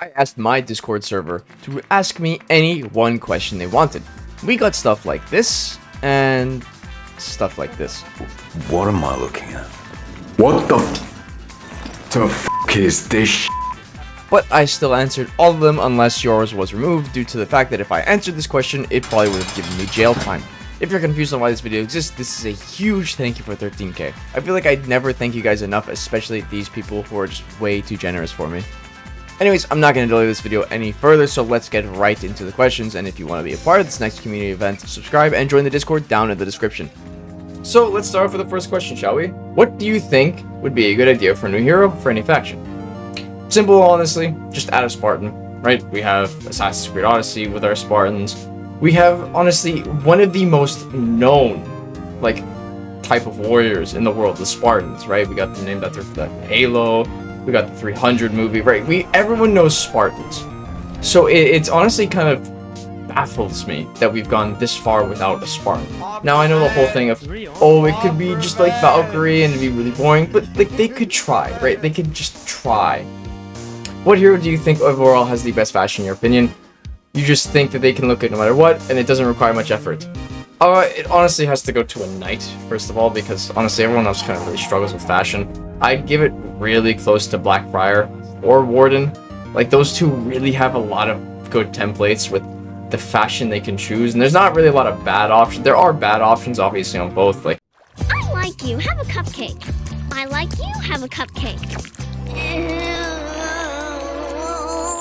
I asked my Discord server to ask me any one question they wanted. We got stuff like this, and stuff like this. What am I looking at? What the f is this? But I still answered all of them unless yours was removed due to the fact that if I answered this question, it probably would have given me jail time. If you're confused on why this video exists, this is a huge thank you for 13k. I feel like I'd never thank you guys enough, especially these people who are just way too generous for me. Anyways, I'm not going to delay this video any further, so let's get right into the questions, and if you want to be a part of this next community event, subscribe and join the Discord down in the description. So let's start off with the first question, shall we? What do you think would be a good idea for a new hero for any faction? Simple, honestly, just add a Spartan, right? We have Assassin's Creed Odyssey with our Spartans. We have, honestly, one of the most known, type of warriors in the world, the Spartans, right? We got the name that they're the Halo, we got the 300 movie, right? Everyone knows Spartans. So it's honestly kind of baffles me that we've gone this far without a Spartan. Now I know the whole thing of, oh, it could be just like Valkyrie and it'd be really boring, but they could try, right? They could just try. What hero do you think overall has the best fashion in your opinion? You just think that they can look good no matter what, and it doesn't require much effort. It honestly has to go to a knight, first of all, because honestly everyone else kind of really struggles with fashion. I'd give it really close to Blackfriar or Warden. Like, those two really have a lot of good templates with the fashion they can choose, and there's not really a lot of bad options. There are bad options, obviously, on both. Like, I like you, have a cupcake. I like you, have a cupcake.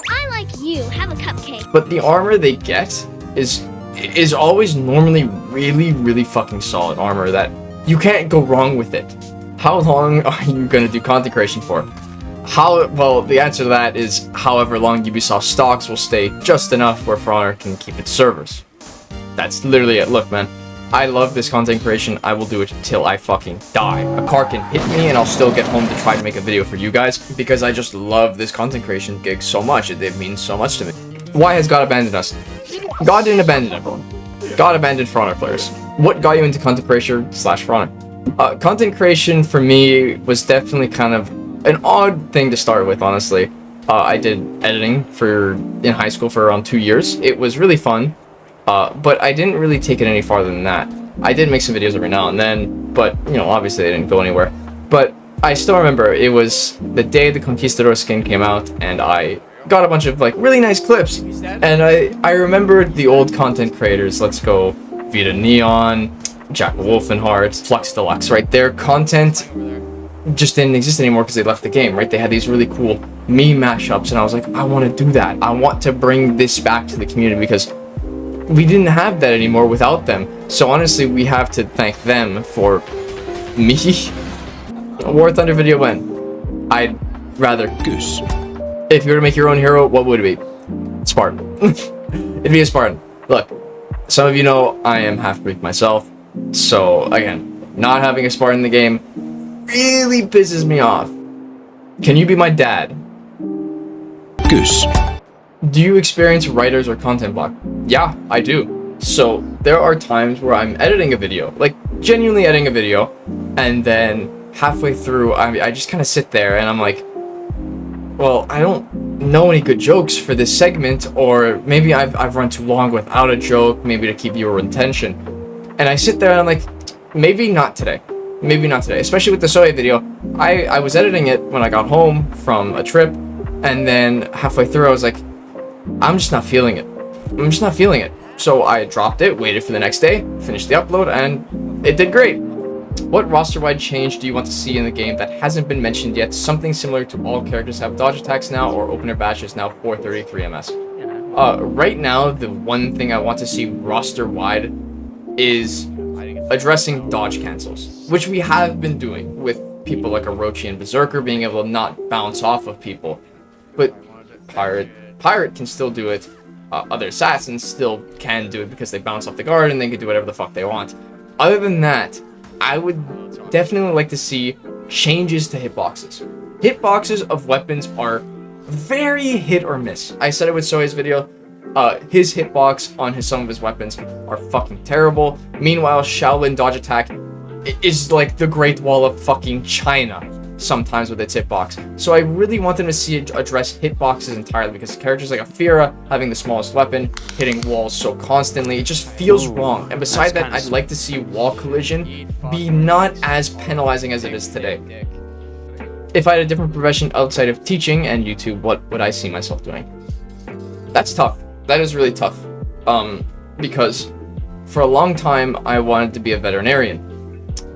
I like you, have a cupcake. But the armor they get is always normally really fucking solid armor that you can't go wrong with it. How long are you gonna do content creation for? Well, the answer to that is however long Ubisoft stocks will stay just enough where For Honor can keep its servers. That's literally it. Look, man, I love this content creation. I will do it till I fucking die. A car can hit me and I'll still get home to try to make a video for you guys because I just love this content creation gig so much. It means so much to me. Why has God abandoned us? God didn't abandon everyone. God abandoned For Honor players. What got you into content creation / For Honor? Content creation for me was definitely kind of an odd thing to start with, honestly. I did editing in high school for around 2 years. It was really fun, but I didn't really take it any farther than that. I did make some videos every now and then, but, you know, obviously they didn't go anywhere. But I still remember it was the day the Conquistador skin came out, and I got a bunch of, really nice clips. And I remembered the old content creators. Let's go Vita Neon, Jack Wolfenhart, Flux Deluxe, right? Their content just didn't exist anymore because they left the game, right? They had these really cool meme mashups, and I was like, I want to do that. I want to bring this back to the community because we didn't have that anymore without them. So honestly, we have to thank them for me. War Thunder video when? I'd rather Goose. If you were to make your own hero, what would it be? Spartan. It'd be a Spartan. Look, some of you know I am half Greek myself, so again, not having a Spartan in the game really pisses me off. Can you be my dad? Goose. Do you experience writers or content block? Yeah, I do. So there are times where I'm editing a video, genuinely editing a video, and then halfway through I just kind of sit there and I'm like, well, I don't know any good jokes for this segment, or maybe I've run too long without a joke, maybe to keep your attention. And I sit there and I'm like, maybe not today. Maybe not today. Especially with the Soe video. I was editing it when I got home from a trip, and then halfway through I was like, I'm just not feeling it. I'm just not feeling it. So I dropped it, waited for the next day, finished the upload, and it did great. What roster-wide change do you want to see in the game that hasn't been mentioned yet? Something similar to all characters have dodge attacks now, or opener bash is now 433 MS. Right now, the one thing I want to see roster-wide is addressing dodge cancels, which we have been doing with people like Orochi and Berserker being able to not bounce off of people. But Pirate can still do it. Other assassins still can do it because they bounce off the guard and they can do whatever the fuck they want. Other than that, I would definitely like to see changes to hitboxes. Hitboxes of weapons are very hit or miss. I said it with Soe's video. His hitbox on some of his weapons are fucking terrible. Meanwhile, Shaolin dodge attack is like the Great Wall of fucking China. sometimes with its hitbox. So I really want them to see it address hitboxes entirely, because characters like Afira having the smallest weapon, hitting walls so constantly, it just feels wrong. And beside that, I'd like to see wall collision be not as penalizing as it is today. If I had a different profession outside of teaching and YouTube, what would I see myself doing? That's tough. That is really tough. Because for a long time, I wanted to be a veterinarian.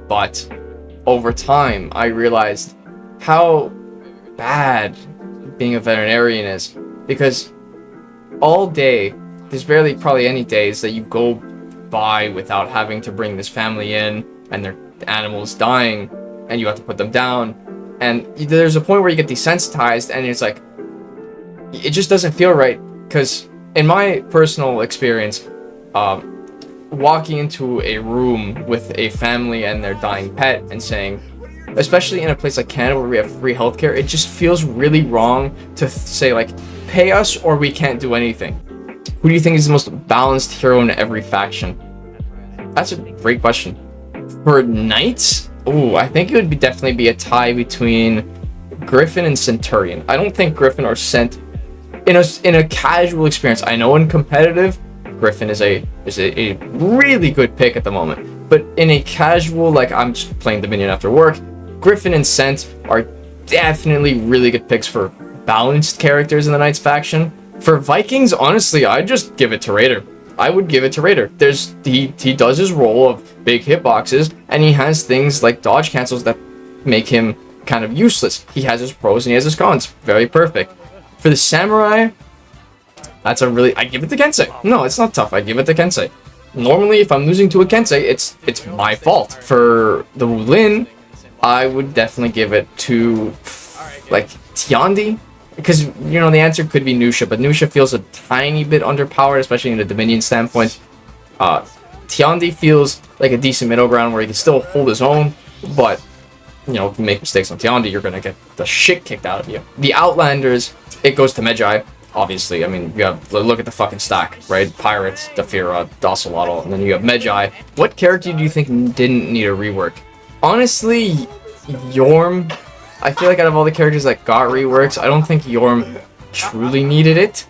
But over time, I realized how bad being a veterinarian is. Because all day, there's barely probably any days that you go by without having to bring this family in and their animals dying and you have to put them down. And there's a point where you get desensitized and it's like, it just doesn't feel right. Because in my personal experience, walking into a room with a family and their dying pet and saying, especially in a place like Canada where we have free healthcare, it just feels really wrong to say like, pay us or we can't do anything. Who do you think is the most balanced hero in every faction? That's a great question. For Knights, I think it would definitely be a tie between Griffin and Centurion. I don't think Griffin or Cent in a casual experience. I know in competitive, Griffin is a really good pick at the moment. But in a casual, like I'm just playing Dominion after work, Griffin and Cent are definitely really good picks for balanced characters in the Knights faction. For Vikings, honestly, I'd just give it to Raider. I would give it to Raider. He does his role of big hitboxes, and he has things like dodge cancels that make him kind of useless. He has his pros and he has his cons. Very perfect. For the Samurai, I give it to Kensei. No, it's not tough. I give it to Kensei. Normally, if I'm losing to a Kensei, it's my fault. For the Lin, I would definitely give it to like Tiandi. Because, you know, the answer could be Nusha, but Nusha feels a tiny bit underpowered, especially in a Dominion standpoint. Tiandi feels like a decent middle ground where he can still hold his own, but, you know, if you make mistakes on Tiandi, you're going to get the shit kicked out of you. The Outlanders, it goes to Medjai, obviously. I mean, you have, look at the fucking stack, right? Pirates, Dafira, Dosolotl, and then you have Medjai. What character do you think didn't need a rework? Honestly, Yorm. I feel like out of all the characters that got reworks, I don't think Yorm truly needed it.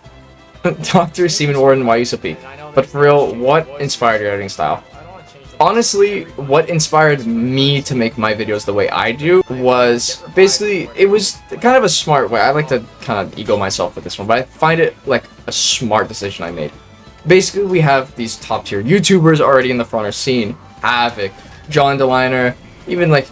Dr. Seaman Warden, Wayusapi. But for real, what inspired your editing style? Honestly, what inspired me to make my videos the way I do was basically, it was kind of a smart way. I like to kind of ego myself with this one, but I find it like a smart decision I made. Basically, we have these top tier YouTubers already in the fronter scene. Havoc, John DeLiner, even like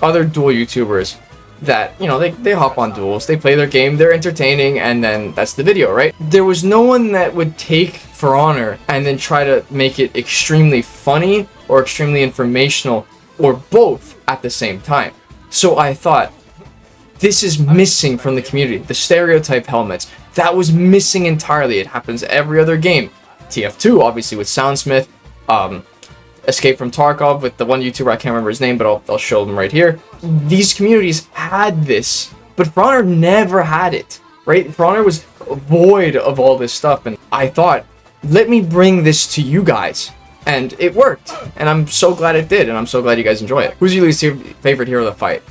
other dual YouTubers that, you know, they hop on duels, they play their game, they're entertaining, and then that's the video, right? There was no one that would take For Honor and then try to make it extremely funny or extremely informational or both at the same time. So I thought, this is missing from the community. The stereotype helmets, that was missing entirely. It happens every other game. TF2, obviously, with Soundsmith, Escape from Tarkov with the one YouTuber, I can't remember his name, but I'll show them right here. These communities had this, but For Honor never had it, right? For Honor was void of all this stuff, and I thought, let me bring this to you guys. And it worked, and I'm so glad it did, and I'm so glad you guys enjoy it. Who's your least favorite hero of the fight?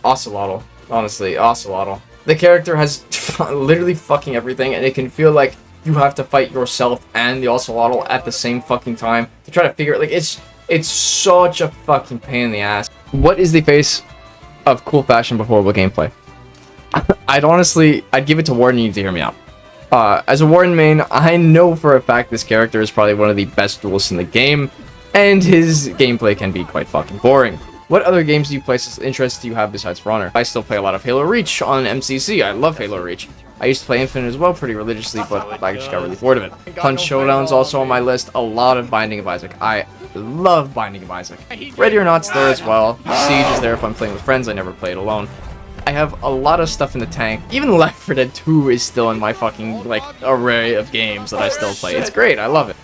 Ocelotl, honestly, Ocelotl. The character has literally fucking everything, and it can feel like you have to fight yourself and the Ocelotl at the same fucking time to try to figure it. Like, it's such a fucking pain in the ass. What is the face of cool fashion but horrible gameplay? I'd give it to Warden. You need to hear me out. As a Warden main, I know for a fact this character is probably one of the best duelists in the game, and his gameplay can be quite fucking boring. What other games do you play? Interests do you have besides For Honor? I still play a lot of Halo Reach on MCC. I love Halo Reach. I used to play Infinite as well pretty religiously, but I just got really bored of it. Hunt Showdown's also on my list. A lot of Binding of Isaac. I love Binding of Isaac. Ready or Not's there as well. Siege is there if I'm playing with friends. I never play it alone. I have a lot of stuff in the tank. Even Left 4 Dead 2 is still in my fucking, like, array of games that I still play. It's great. I love it.